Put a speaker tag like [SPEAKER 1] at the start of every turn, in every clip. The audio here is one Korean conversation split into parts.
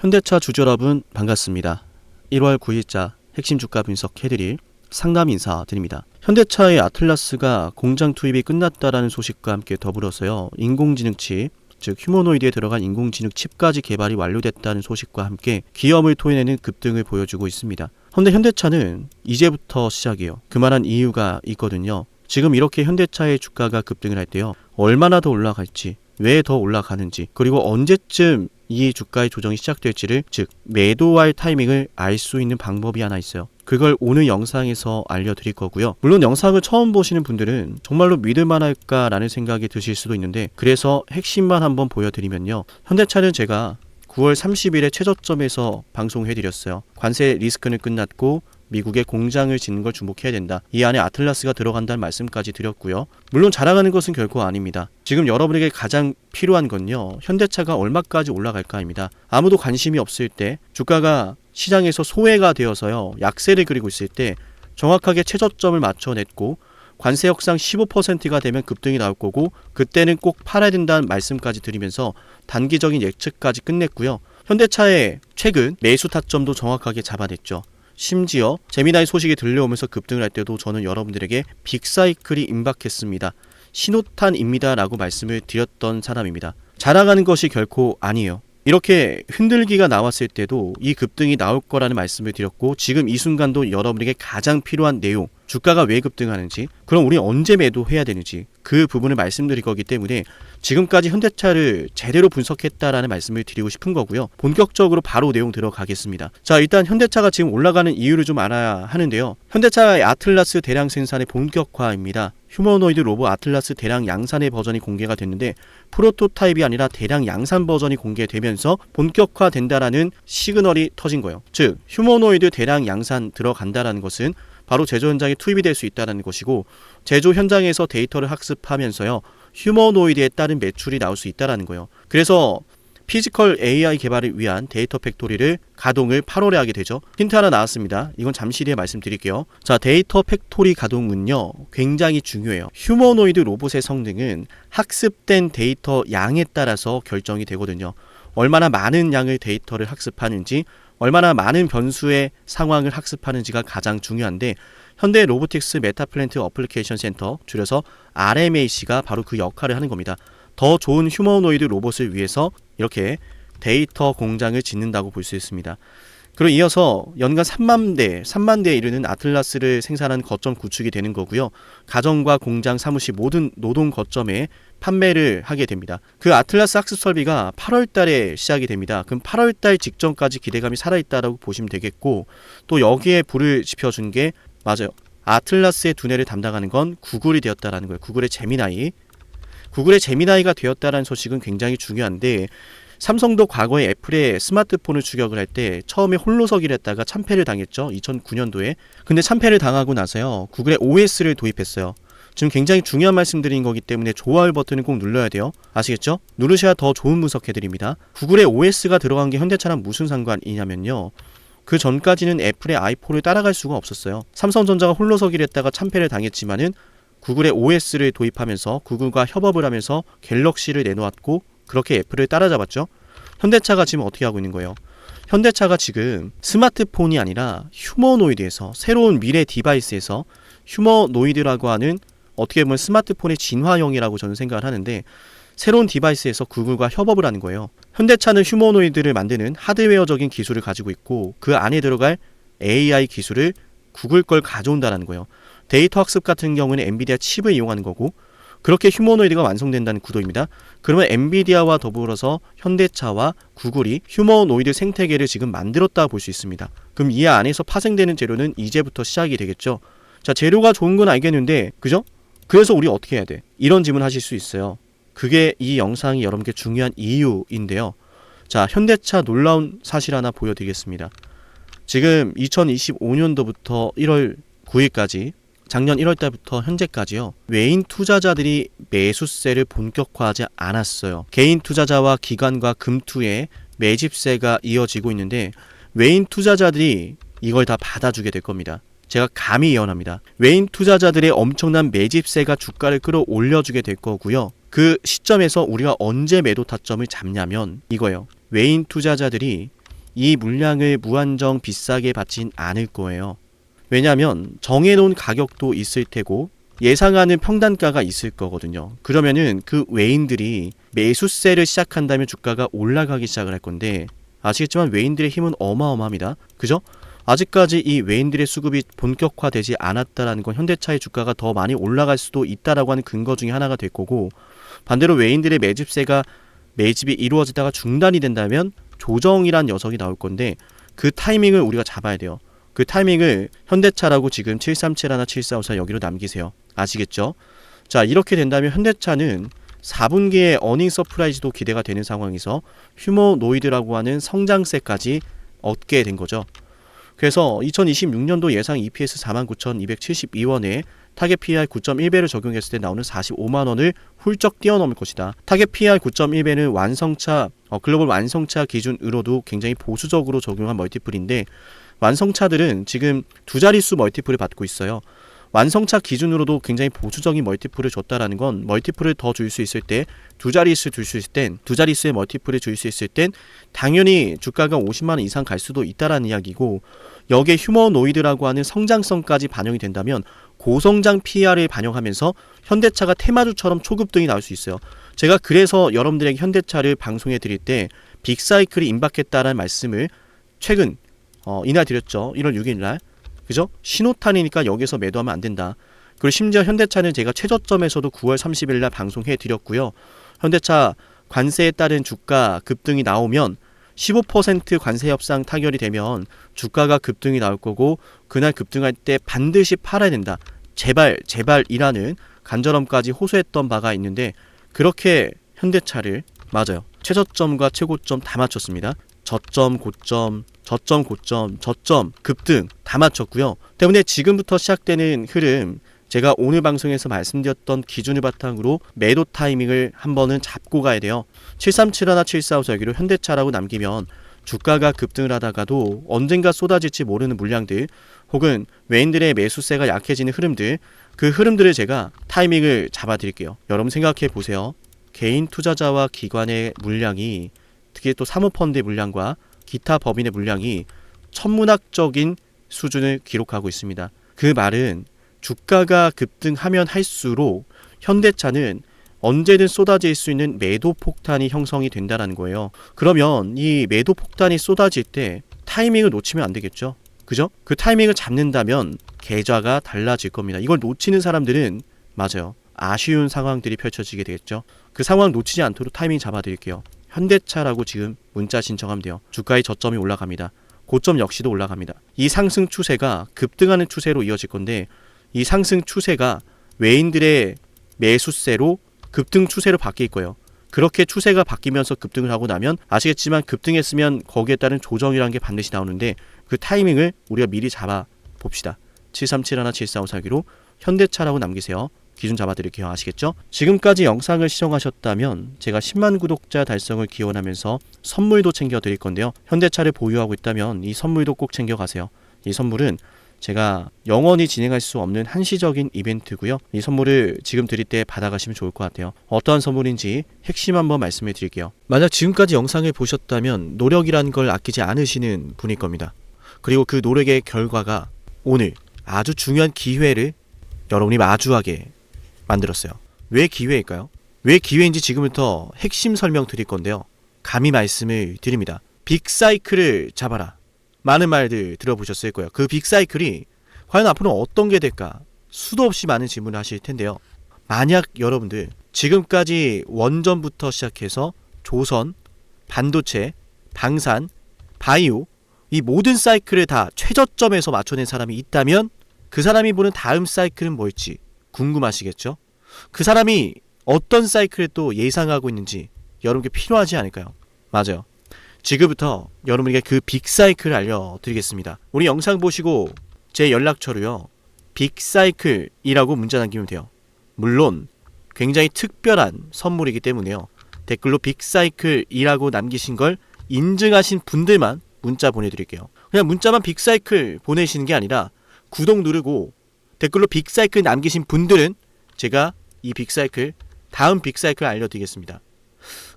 [SPEAKER 1] 현대차 주주 여러분 반갑습니다. 1월 9일자 핵심 주가 분석해드릴 상담 인사드립니다. 현대차의 아틀라스가 공장 투입이 끝났다라는 소식과 함께 더불어서요. 인공지능 칩, 즉 휴머노이드에 들어간 인공지능 칩까지 개발이 완료됐다는 소식과 함께 기업을 토해내는 급등을 보여주고 있습니다. 그런데 현대차는 이제부터 시작이에요. 그만한 이유가 있거든요. 지금 이렇게 현대차의 주가가 급등을 할 때요. 얼마나 더 올라갈지, 왜 더 올라가는지, 그리고 언제쯤 이 주가의 조정이 시작될지를, 즉 매도할 타이밍을 알 수 있는 방법이 하나 있어요. 그걸 오늘 영상에서 알려드릴 거고요. 물론 영상을 처음 보시는 분들은 정말로 믿을만할까라는 생각이 드실 수도 있는데, 그래서 핵심만 한번 보여드리면요. 현대차는 제가 9월 30일에 최저점에서 방송해드렸어요. 관세 리스크는 끝났고 미국에 공장을 짓는 걸 주목해야 된다. 이 안에 아틀라스가 들어간다는 말씀까지 드렸고요. 물론 자랑하는 것은 결코 아닙니다. 지금 여러분에게 가장 필요한 건요. 현대차가 얼마까지 올라갈까입니다. 아무도 관심이 없을 때, 주가가 시장에서 소외가 되어서요. 약세를 그리고 있을 때 정확하게 최저점을 맞춰냈고 관세 역상 15%가 되면 급등이 나올 거고, 그때는 꼭 팔아야 된다는 말씀까지 드리면서 단기적인 예측까지 끝냈고요. 현대차의 최근 매수 타점도 정확하게 잡아냈죠. 심지어 제미나이 소식이 들려오면서 급등을 할 때도 저는 여러분들에게 빅사이클이 임박했습니다. 신호탄입니다 라고 말씀을 드렸던 사람입니다. 자랑하는 것이 결코 아니에요. 이렇게 흔들기가 나왔을 때도 이 급등이 나올 거라는 말씀을 드렸고, 지금 이 순간도 여러분에게 가장 필요한 내용, 주가가 왜 급등하는지, 그럼 우리 언제 매도해야 되는지, 그 부분을 말씀드릴 거기 때문에 지금까지 현대차를 제대로 분석했다라는 말씀을 드리고 싶은 거고요. 본격적으로 바로 내용 들어가겠습니다. 자, 일단 현대차가 지금 올라가는 이유를 좀 알아야 하는데요. 현대차의 아틀라스 대량 생산의 본격화입니다. 휴머노이드 로봇 아틀라스 대량 양산의 버전이 공개가 됐는데, 프로토타입이 아니라 대량 양산 버전이 공개되면서 본격화된다라는 시그널이 터진 거예요. 즉 휴머노이드 대량 양산 들어간다라는 것은 바로 제조 현장에 투입이 될 수 있다는 것이고, 제조 현장에서 데이터를 학습하면서요 휴머노이드에 따른 매출이 나올 수 있다는 거예요. 그래서 피지컬 AI 개발을 위한 데이터 팩토리를 가동을 8월에 하게 되죠. 힌트 하나 나왔습니다. 이건 잠시 뒤에 말씀드릴게요. 자, 데이터 팩토리 가동은요 굉장히 중요해요. 휴머노이드 로봇의 성능은 학습된 데이터 양에 따라서 결정이 되거든요. 얼마나 많은 양의 데이터를 학습하는지, 얼마나 많은 변수의 상황을 학습하는지가 가장 중요한데, 현대 로보틱스 메타플랜트 어플리케이션 센터, 줄여서 RMAC가 바로 그 역할을 하는 겁니다. 더 좋은 휴머노이드 로봇을 위해서 이렇게 데이터 공장을 짓는다고 볼 수 있습니다. 그리고 이어서 연간 3만 대에 이르는 아틀라스를 생산한 거점 구축이 되는 거고요. 가정과 공장, 사무실 모든 노동 거점에 판매를 하게 됩니다. 그 아틀라스 학습 설비가 8월 달에 시작이 됩니다. 그럼 8월 달 직전까지 기대감이 살아있다라고 보시면 되겠고, 또 여기에 불을 지펴준 게, 맞아요, 아틀라스의 두뇌를 담당하는 건 구글이 되었다라는 거예요. 구글의 제미나이가 되었다라는 소식은 굉장히 중요한데, 삼성도 과거에 애플의 스마트폰을 추격을 할 때 처음에 홀로서기를 했다가 참패를 당했죠. 2009년도에. 근데 참패를 당하고 나서요 구글의 OS를 도입했어요. 지금 굉장히 중요한 말씀드린 거기 때문에 좋아요 버튼을 꼭 눌러야 돼요. 아시겠죠? 누르셔야 더 좋은 분석해드립니다. 구글의 OS가 들어간 게 현대차랑 무슨 상관이냐면요, 그 전까지는 애플의 i4를 따라갈 수가 없었어요. 삼성전자가 홀로서기를 했다가 참패를 당했지만은 구글의 OS를 도입하면서 구글과 협업을 하면서 갤럭시를 내놓았고, 그렇게 애플을 따라잡았죠. 현대차가 지금 어떻게 하고 있는 거예요? 현대차가 지금 스마트폰이 아니라 휴머노이드에서, 새로운 미래 디바이스에서 휴머노이드라고 하는, 어떻게 보면 스마트폰의 진화형이라고 저는 생각을 하는데, 새로운 디바이스에서 구글과 협업을 하는 거예요. 현대차는 휴머노이드를 만드는 하드웨어적인 기술을 가지고 있고, 그 안에 들어갈 AI 기술을 구글 걸 가져온다는 거예요. 데이터 학습 같은 경우는 엔비디아 칩을 이용하는 거고, 그렇게 휴머노이드가 완성된다는 구도입니다. 그러면 엔비디아와 더불어서 현대차와 구글이 휴머노이드 생태계를 지금 만들었다 볼 수 있습니다. 그럼 이 안에서 파생되는 재료는 이제부터 시작이 되겠죠. 자, 재료가 좋은 건 알겠는데, 그죠? 그래서 우리 어떻게 해야 돼? 이런 질문 하실 수 있어요. 그게 이 영상이 여러분께 중요한 이유인데요. 자, 현대차 놀라운 사실 하나 보여드리겠습니다. 지금 2025년도부터 1월 9일까지, 작년 1월달부터 현재까지요, 외인 투자자들이 매수세를 본격화하지 않았어요. 개인 투자자와 기관과 금투의 매집세가 이어지고 있는데, 외인 투자자들이 이걸 다 받아주게 될 겁니다. 제가 감히 예언합니다. 외인 투자자들의 엄청난 매집세가 주가를 끌어올려주게 될 거고요. 그 시점에서 우리가 언제 매도 타점을 잡냐면 이거예요. 외인 투자자들이 이 물량을 무한정 비싸게 받진 않을 거예요. 왜냐하면 정해놓은 가격도 있을 테고 예상하는 평단가가 있을 거거든요. 그러면은 그 외인들이 매수세를 시작한다면 주가가 올라가기 시작을 할 건데, 아시겠지만 외인들의 힘은 어마어마합니다. 그죠? 아직까지 이 외인들의 수급이 본격화되지 않았다라는 건 현대차의 주가가 더 많이 올라갈 수도 있다라고 하는 근거 중에 하나가 될 거고, 반대로 외인들의 매집이 이루어지다가 중단이 된다면 조정이란 녀석이 나올 건데, 그 타이밍을 우리가 잡아야 돼요. 그 타이밍을 현대차라고 지금 7371, 7454 여기로 남기세요. 아시겠죠? 자, 이렇게 된다면 현대차는 4분기에 어닝 서프라이즈도 기대가 되는 상황에서 휴머노이드라고 하는 성장세까지 얻게 된 거죠. 그래서 2026년도 예상 EPS 49,272원에 타겟 PER 9.1배를 적용했을 때 나오는 45만원을 훌쩍 뛰어넘을 것이다. 타겟 PER 9.1배는 글로벌 완성차 기준으로도 굉장히 보수적으로 적용한 멀티플인데, 완성차들은 지금 두 자릿수 멀티플을 받고 있어요. 완성차 기준으로도 굉장히 보수적인 멀티플을 줬다라는 건, 멀티플을 더 줄 수 있을 때, 두 자릿수의 멀티플을 줄 수 있을 땐 당연히 주가가 50만원 이상 갈 수도 있다라는 이야기고, 여기에 휴머노이드라고 하는 성장성까지 반영이 된다면 고성장 PER을 반영하면서 현대차가 테마주처럼 초급등이 나올 수 있어요. 제가 그래서 여러분들에게 현대차를 방송해 드릴 때 빅사이클이 임박했다라는 말씀을 최근 이날 드렸죠. 1월 6일날. 그죠? 신호탄이니까 여기서 매도하면 안 된다. 그리고 심지어 현대차는 제가 최저점에서도 9월 30일날 방송해 드렸고요. 현대차 관세에 따른 주가 급등이 나오면 15% 관세 협상 타결이 되면 주가가 급등이 나올 거고, 그날 급등할 때 반드시 팔아야 된다. 제발이라는 간절함까지 호소했던 바가 있는데, 그렇게 현대차를 맞아요. 최저점과 최고점 다 맞췄습니다. 저점, 고점, 급등 다 맞췄고요. 때문에 지금부터 시작되는 흐름, 제가 오늘 방송에서 말씀드렸던 기준을 바탕으로 매도 타이밍을 한 번은 잡고 가야 돼요. 7371, 7454 여기로 현대차라고 남기면 주가가 급등을 하다가도 언젠가 쏟아질지 모르는 물량들, 혹은 외인들의 매수세가 약해지는 흐름들, 그 흐름들을 제가 타이밍을 잡아드릴게요. 여러분 생각해 보세요. 개인 투자자와 기관의 물량이, 특히 또 사모펀드의 물량과 기타 법인의 물량이 천문학적인 수준을 기록하고 있습니다. 그 말은 주가가 급등하면 할수록 현대차는 언제든 쏟아질 수 있는 매도 폭탄이 형성이 된다는 거예요. 그러면 이 매도 폭탄이 쏟아질 때 타이밍을 놓치면 안 되겠죠. 그죠? 그 타이밍을 잡는다면 계좌가 달라질 겁니다. 이걸 놓치는 사람들은 맞아요. 아쉬운 상황들이 펼쳐지게 되겠죠. 그 상황 놓치지 않도록 타이밍 잡아드릴게요. 현대차라고 지금 문자 신청하면 돼요. 주가의 저점이 올라갑니다. 고점 역시도 올라갑니다. 이 상승 추세가 급등하는 추세로 이어질 건데, 이 상승 추세가 외인들의 매수세로 급등 추세로 바뀔 거예요. 그렇게 추세가 바뀌면서 급등을 하고 나면 아시겠지만, 급등했으면 거기에 따른 조정이라는 게 반드시 나오는데, 그 타이밍을 우리가 미리 잡아 봅시다. 7371, 7454기로 현대차라고 남기세요. 기준 잡아드릴게요. 아시겠죠? 지금까지 영상을 시청하셨다면 제가 10만 구독자 달성을 기원하면서 선물도 챙겨드릴 건데요. 현대차를 보유하고 있다면 이 선물도 꼭 챙겨가세요. 이 선물은 제가 영원히 진행할 수 없는 한시적인 이벤트고요. 이 선물을 지금 드릴 때 받아가시면 좋을 것 같아요. 어떠한 선물인지 핵심 한번 말씀해 드릴게요. 만약 지금까지 영상을 보셨다면 노력이라는 걸 아끼지 않으시는 분일 겁니다. 그리고 그 노력의 결과가 오늘 아주 중요한 기회를 여러분이 마주하게 만들었어요. 왜 기회일까요? 왜 기회인지 지금부터 핵심 설명 드릴 건데요. 감히 말씀을 드립니다. 빅사이클을 잡아라. 많은 말들 들어보셨을 거예요. 그 빅사이클이 과연 앞으로 어떤 게 될까? 수도 없이 많은 질문을 하실 텐데요. 만약 여러분들 지금까지 원전부터 시작해서 조선, 반도체, 방산, 바이오, 이 모든 사이클을 다 최저점에서 맞춰낸 사람이 있다면 그 사람이 보는 다음 사이클은 뭘지 궁금하시겠죠? 그 사람이 어떤 사이클을 또 예상하고 있는지 여러분께 필요하지 않을까요? 맞아요. 지금부터 여러분에게 그 빅사이클을 알려드리겠습니다. 우리 영상 보시고 제 연락처로요. 빅사이클이라고 문자 남기면 돼요. 물론 굉장히 특별한 선물이기 때문에요. 댓글로 빅사이클이라고 남기신 걸 인증하신 분들만 문자 보내드릴게요. 그냥 문자만 빅사이클 보내시는 게 아니라 구독 누르고 댓글로 빅사이클 남기신 분들은 제가 이 빅사이클, 다음 빅사이클 알려드리겠습니다.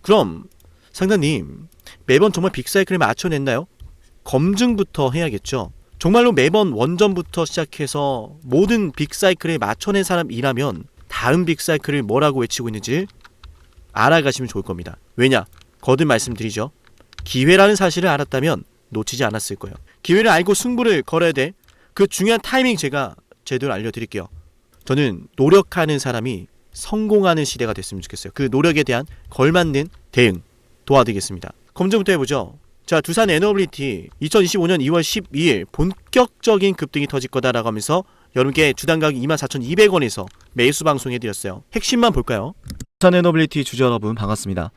[SPEAKER 1] 그럼 상담님, 매번 정말 빅사이클을 맞춰냈나요? 검증부터 해야겠죠. 정말로 매번 원전부터 시작해서 모든 빅사이클에 맞춰낸 사람이라면 다음 빅사이클을 뭐라고 외치고 있는지 알아가시면 좋을 겁니다. 왜냐? 거듭 말씀드리죠. 기회라는 사실을 알았다면 놓치지 않았을 거예요. 기회를 알고 승부를 걸어야 돼. 그 중요한 타이밍 제가 제대로 알려드릴게요. 저는 노력하는 사람이 성공하는 시대가 됐으면 좋겠어요. 그 노력에 대한 걸맞는 대응 도와드리겠습니다. 검증부터 해보죠. 자, 두산 에너빌리티 2025년 2월 12일 본격적인 급등이 터질 거다라고 하면서 여러분께 주당 가격 24,200원에서 매수 방송해드렸어요. 핵심만 볼까요?
[SPEAKER 2] 두산 에너빌리티 주주 여러분 반갑습니다.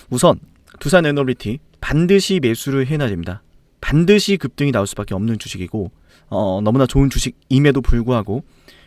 [SPEAKER 2] 우선 두산 에너빌리티 반드시 매수를 해놔야 됩니다. 반드시 급등이 나올 수밖에 없는 주식이고 너무나 좋은 주식임에도 불구하고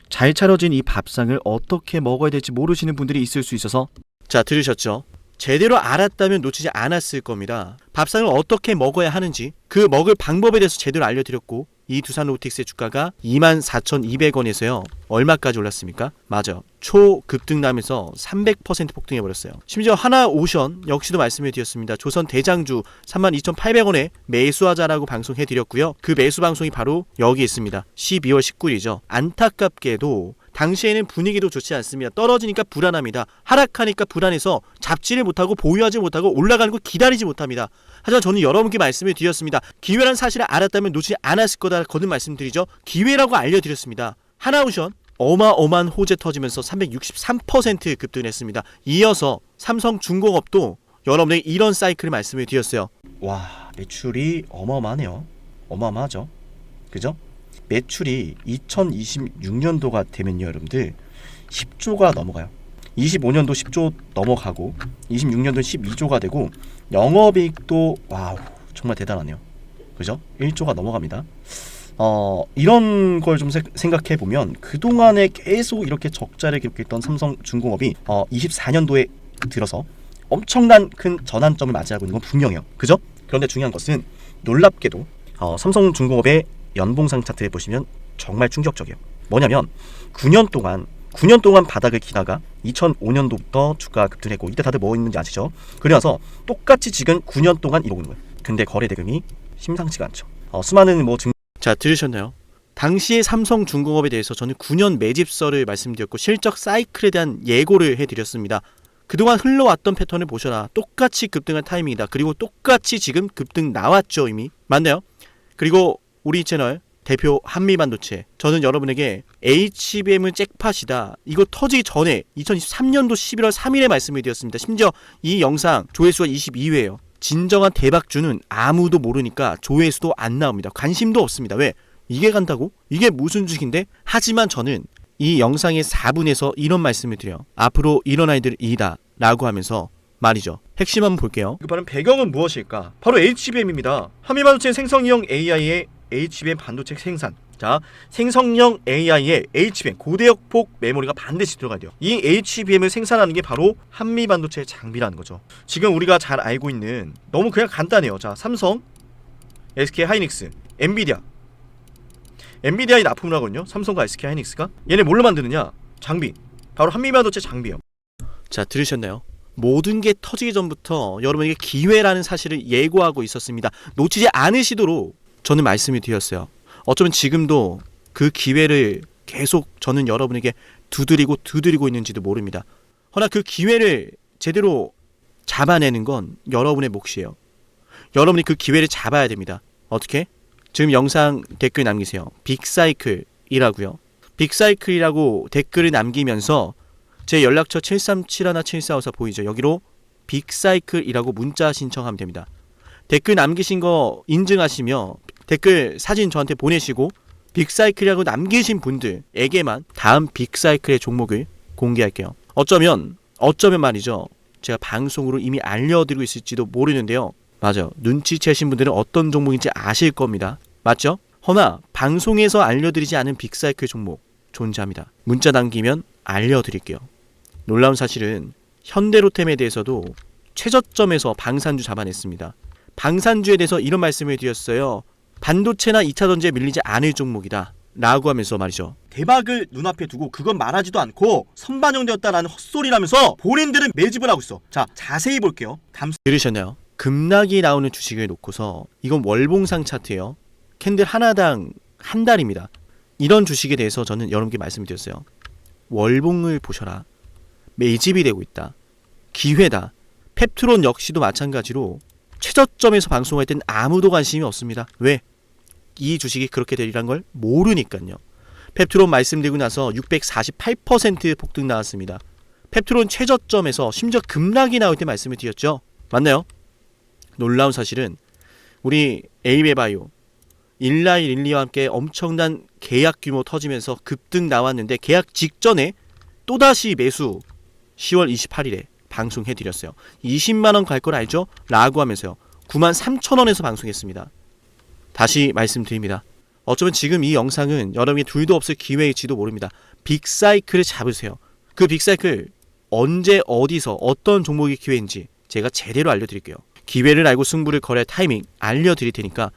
[SPEAKER 2] 잘 차려진 이 밥상을 어떻게 먹어야 될지 모르시는 분들이 있을 수 있어서
[SPEAKER 1] 자, 들으셨죠? 제대로 알았다면 놓치지 않았을 겁니다. 밥상을 어떻게 먹어야 하는지 그 먹을 방법에 대해서 제대로 알려드렸고 이 두산 로보틱스의 주가가 24,200원에서요. 얼마까지 올랐습니까? 맞아. 초급등나면서 300% 폭등해버렸어요. 심지어 하나오션 역시도 말씀해드렸습니다. 조선 대장주 32,800원에 매수하자라고 방송해드렸고요. 그 매수 방송이 바로 여기 있습니다. 12월 19일이죠. 안타깝게도 당시에는 분위기도 좋지 않습니다. 떨어지니까 불안합니다. 하락하니까 불안해서 잡지를 못하고 보유하지 못하고 올라가는 거 기다리지 못합니다. 하지만 저는 여러분께 말씀을 드렸습니다. 기회란 사실을 알았다면 놓치지 않았을 거다 거듭 말씀드리죠. 기회라고 알려드렸습니다. 하나오션 어마어마한 호재 터지면서 363% 급등했습니다. 이어서 삼성중공업도 여러분에게 이런 사이클을 말씀을 드렸어요.
[SPEAKER 2] 와, 매출이 어마어마하네요. 어마어마하죠. 그죠? 매출이 2026년도가 되면요, 여러분들 10조가 넘어가요. 25년도 10조 넘어가고 26년도 12조가 되고 영업이익도 와우 정말 대단하네요. 그죠? 1조가 넘어갑니다. 이런 걸 좀 생각해 보면 그동안에 계속 이렇게 적자를 기록했던 삼성중공업이 24년도에 들어서 엄청난 큰 전환점을 맞이하고 있는 건 분명해요. 그죠? 그런데 중요한 것은 놀랍게도 삼성중공업의 연봉상 차트에 보시면 정말 충격적이에요. 뭐냐면 9년 동안 바닥을 기다가 2005년도부터 주가 급등했고 이때 다들 뭐 있는지 아시죠? 그래서 똑같이 지금 9년 동안 이러고 있는 거예요. 근데 거래 대금이 심상치가 않죠. 수많은
[SPEAKER 1] 자, 들으셨나요? 당시의 삼성중공업에 대해서 저는 9년 매집설을 말씀드렸고 실적 사이클에 대한 예고를 해드렸습니다. 그동안 흘러왔던 패턴을 보셔라. 똑같이 급등할 타이밍이다. 그리고 똑같이 지금 급등 나왔죠 이미. 맞나요? 그리고 우리 채널 대표 한미반도체, 저는 여러분에게 HBM은 잭팟이다. 이거 터지기 전에 2023년도 11월 3일에 말씀을 드렸습니다. 심지어 이 영상 조회수가 22회예요. 진정한 대박주는 아무도 모르니까 조회수도 안 나옵니다. 관심도 없습니다. 왜? 이게 간다고? 이게 무슨 주식인데? 하지만 저는 이 영상의 4분에서 이런 말씀을 드려요. 앞으로 이런 아이들이다 라고 하면서 말이죠. 핵심 한번 볼게요.
[SPEAKER 2] 그 바로 배경은 무엇일까? 바로 HBM입니다. 한미반도체 생성형 AI의 HBM 반도체 생산. 자, 생성형 AI의 HBM 고대역폭 메모리가 반드시 들어가야 돼요. 이 HBM을 생산하는 게 바로 한미반도체 장비라는 거죠. 지금 우리가 잘 알고 있는 너무 그냥 간단해요. 자, 삼성, SK 하이닉스, 엔비디아의 납품을 하거든요. 삼성과 SK 하이닉스가. 얘네 뭘로 만드느냐? 장비. 바로 한미반도체 장비예요.
[SPEAKER 1] 자, 들으셨나요? 모든 게 터지기 전부터 여러분에게 기회라는 사실을 예고하고 있었습니다. 놓치지 않으시도록 저는 말씀을 드렸어요. 어쩌면 지금도 그 기회를 계속 저는 여러분에게 두드리고 있는지도 모릅니다. 허나 그 기회를 제대로 잡아내는 건 여러분의 몫이에요. 여러분이 그 기회를 잡아야 됩니다. 어떻게? 지금 영상 댓글 남기세요. 빅사이클이라고요. 빅사이클이라고 댓글을 남기면서 제 연락처 737-7454 보이죠? 여기로 빅사이클이라고 문자 신청하면 됩니다. 댓글 남기신 거 인증하시며 댓글 사진 저한테 보내시고 빅사이클이라고 남기신 분들에게만 다음 빅사이클의 종목을 공개할게요. 어쩌면 말이죠. 제가 방송으로 이미 알려드리고 있을지도 모르는데요. 맞아요. 눈치채신 분들은 어떤 종목인지 아실 겁니다. 맞죠? 허나 방송에서 알려드리지 않은 빅사이클 종목 존재합니다. 문자 남기면 알려드릴게요. 놀라운 사실은 현대로템에 대해서도 최저점에서 방산주 잡아냈습니다. 방산주에 대해서 이런 말씀을 드렸어요. 반도체나 2차전지에 밀리지 않을 종목이다 라고 하면서 말이죠.
[SPEAKER 2] 대박을 눈앞에 두고 그건 말하지도 않고 선반영되었다라는 헛소리라면서 본인들은 매집을 하고 있어. 자, 자세히 볼게요.
[SPEAKER 1] 들으셨나요? 급락이 나오는 주식을 놓고서 이건 월봉상 차트예요. 캔들 하나당 한 달입니다. 이런 주식에 대해서 저는 여러분께 말씀드렸어요. 월봉을 보셔라. 매집이 되고 있다. 기회다. 펩트론 역시도 마찬가지로 최저점에서 방송할 땐 아무도 관심이 없습니다. 왜? 이 주식이 그렇게 되리란 걸 모르니까요. 펩트론 말씀드리고 나서 648% 폭등 나왔습니다. 펩트론 최저점에서 심지어 급락이 나올 때 말씀을 드렸죠. 맞나요? 놀라운 사실은 우리 에이베바이오, 일라이 릴리와 함께 엄청난 계약 규모 터지면서 급등 나왔는데 계약 직전에 또다시 매수 10월 28일에 방송해드렸어요. 20만원 갈 걸 알죠? 라고 하면서요. 93,000원에서 방송했습니다. 다시 말씀드립니다. 어쩌면 지금 이 영상은 여러분이 둘도 없을 기회일지도 모릅니다. 빅사이클을 잡으세요. 그 빅사이클 언제 어디서 어떤 종목이 기회인지 제가 제대로 알려드릴게요. 기회를 알고 승부를 걸어야 타이밍 알려드릴 테니까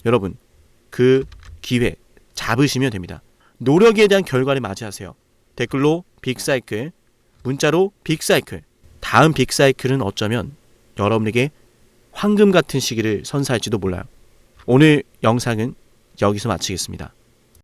[SPEAKER 1] 여러분 그 기회 잡으시면 됩니다. 노력에 대한 결과를 맞이하세요. 댓글로 빅사이클, 문자로 빅사이클. 다음 빅사이클은 어쩌면 여러분에게 황금 같은 시기를 선사할지도 몰라요. 오늘 영상은 여기서 마치겠습니다.